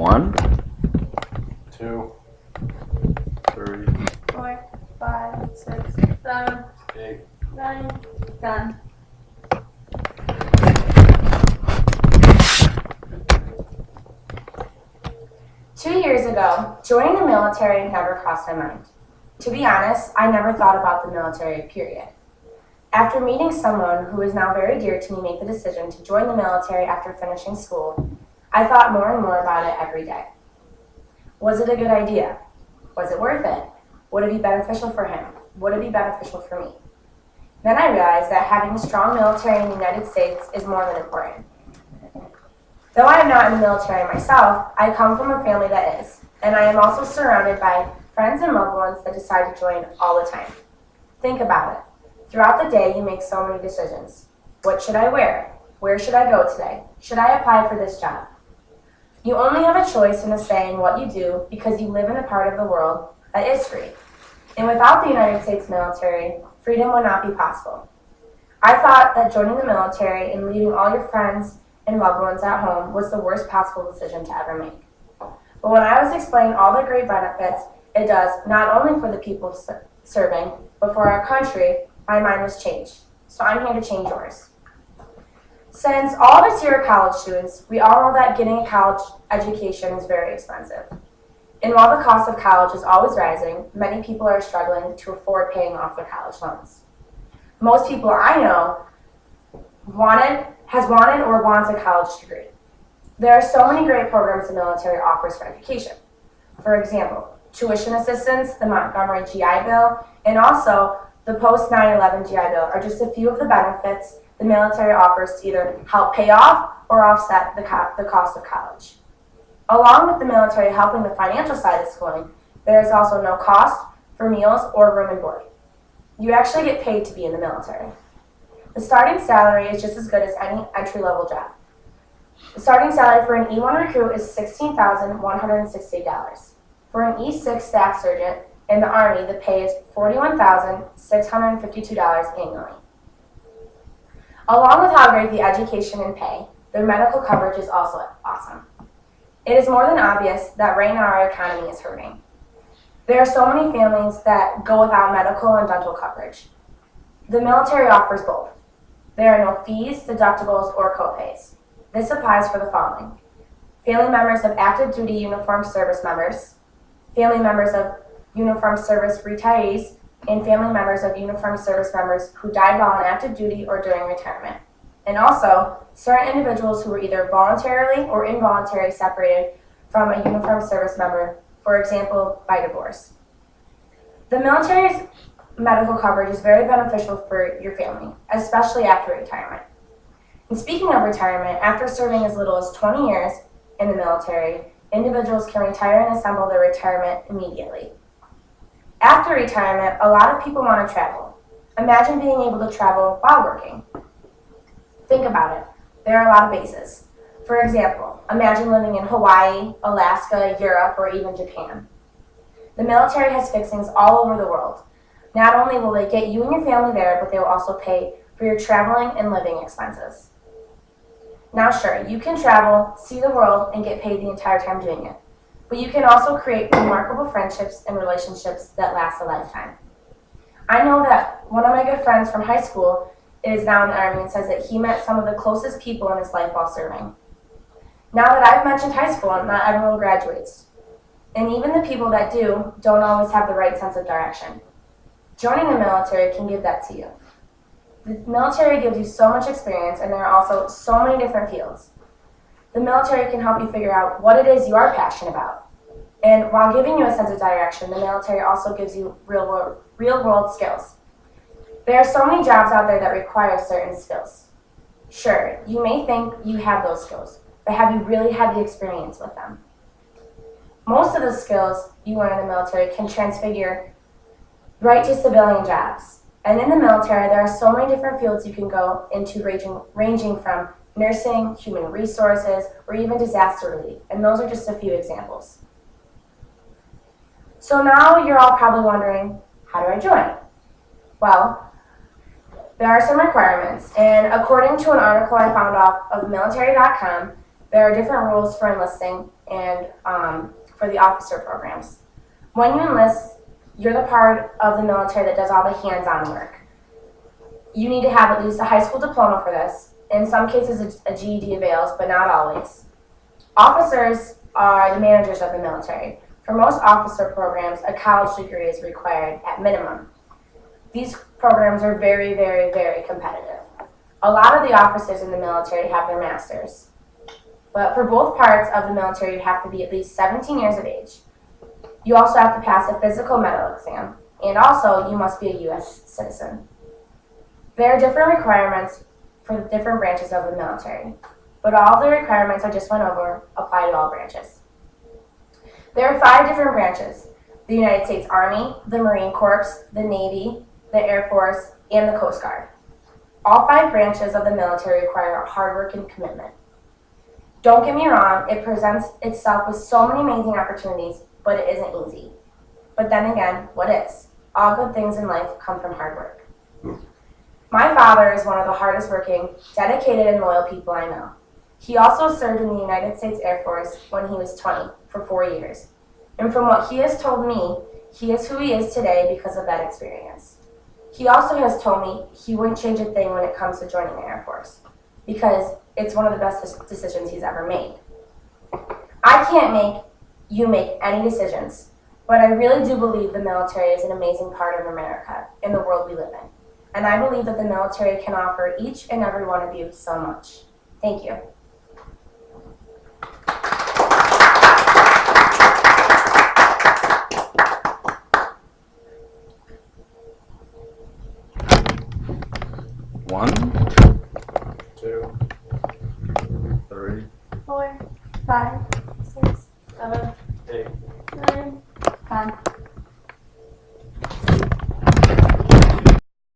1, 2, 3, 4, 5, 6, 7, 8. 9, 10. Two years ago, joining the military never crossed my mind. To be honest, I never thought about the military, period. After meeting someone who is now very dear to me make the decision to join the military after finishing school, I thought more and more about it every day. Was it a good idea? Was it worth it? Would it be beneficial for him? Would it be beneficial for me? Then I realized that having a strong military in the United States is more than important. Though I am not in the military myself, I come from a family that is, and I am also surrounded by friends and loved ones that decide to join all the time. Think about it. Throughout the day, you make so many decisions. What should I wear? Where should I go today? Should I apply for this job? You only have a choice and a say in what you do because you live in a part of the world that is free. And without the United States military, freedom would not be possible. I thought that joining the military and leaving all your friends and loved ones at home was the worst possible decision to ever make. But when I was explained all the great benefits it does, not only for the people serving, but for our country, my mind was changed. So I'm here to change yours. Since all of us here are college students, we all know that getting a college education is very expensive. And while the cost of college is always rising, many people are struggling to afford paying off their college loans. Most people I know has wanted or wants a college degree. There are so many great programs the military offers for education. For example, tuition assistance, the Montgomery GI Bill, and also the post 9/11 GI Bill are just a few of the benefits the military offers to either help pay off or offset the cost of college. Along with the military helping the financial side of schooling, there is also no cost for meals or room and board. You actually get paid to be in the military. The starting salary is just as good as any entry-level job. The starting salary for an E1 recruit is $16,160. For an E6 staff sergeant in the Army, the pay is $41,652 annually. Along with how great the education and pay, their medical coverage is also awesome. It is more than obvious that right now our economy is hurting. There are so many families that go without medical and dental coverage. The military offers both. There are no fees, deductibles, or copays. This applies for the following: family members of active duty uniformed service members, family members of uniformed service retirees, and family members of uniformed service members who died while on active duty or during retirement. And also, certain individuals who were either voluntarily or involuntarily separated from a uniformed service member, for example, by divorce. The military's medical coverage is very beneficial for your family, especially after retirement. And speaking of retirement, after serving as little as 20 years in the military, individuals can retire and assemble their retirement immediately. After retirement, a lot of people want to travel. Imagine being able to travel while working. Think about it. There are a lot of bases. For example, imagine living in Hawaii, Alaska, Europe, or even Japan. The military has fixings all over the world. Not only will they get you and your family there, but they will also pay for your traveling and living expenses. Now sure, you can travel, see the world, and get paid the entire time doing it. But you can also create remarkable friendships and relationships that last a lifetime. I know that one of my good friends from high school is now in the Army and says that he met some of the closest people in his life while serving. Now that I've mentioned high school, not everyone graduates. And even the people that do don't always have the right sense of direction. Joining the military can give that to you. The military gives you so much experience, and there are also so many different fields. The military can help you figure out what it is you are passionate about. And while giving you a sense of direction, the military also gives you real-world skills. There are so many jobs out there that require certain skills. Sure, you may think you have those skills, but have you really had the experience with them? Most of the skills you learn in the military can transfigure right to civilian jobs. And in the military, there are so many different fields you can go into ranging from nursing, human resources, or even disaster relief. And those are just a few examples. So now you're all probably wondering, how do I join? Well, there are some requirements. And according to an article I found off of military.com, there are different rules for enlisting and for the officer programs. When you enlist, you're the part of the military that does all the hands-on work. You need to have at least a high school diploma for this. In some cases, a GED avails, but not always. Officers are the managers of the military. For most officer programs, a college degree is required at minimum. These programs are very, very, very competitive. A lot of the officers in the military have their masters. But for both parts of the military, you have to be at least 17 years of age. You also have to pass a physical medical exam, and also you must be a U.S. citizen. There are different requirements for the different branches of the military, but all of the requirements I just went over apply to all branches. There are 5 different branches: the United States Army, the Marine Corps, the Navy, the Air Force, and the Coast Guard. All 5 branches of the military require hard work and commitment. Don't get me wrong, it presents itself with so many amazing opportunities, but it isn't easy. But then again, what is? All good things in life come from hard work. My father is one of the hardest working, dedicated, and loyal people I know. He also served in the United States Air Force when he was 20 for 4 years. And from what he has told me, he is who he is today because of that experience. He also has told me he wouldn't change a thing when it comes to joining the Air Force, because it's one of the best decisions he's ever made. I can't make you make any decisions, but I really do believe the military is an amazing part of America and the world we live in. And I believe that the military can offer each and every one of you so much. Thank you. One, 2, 3, 4, 5, 6, 7, 8. 9, 10.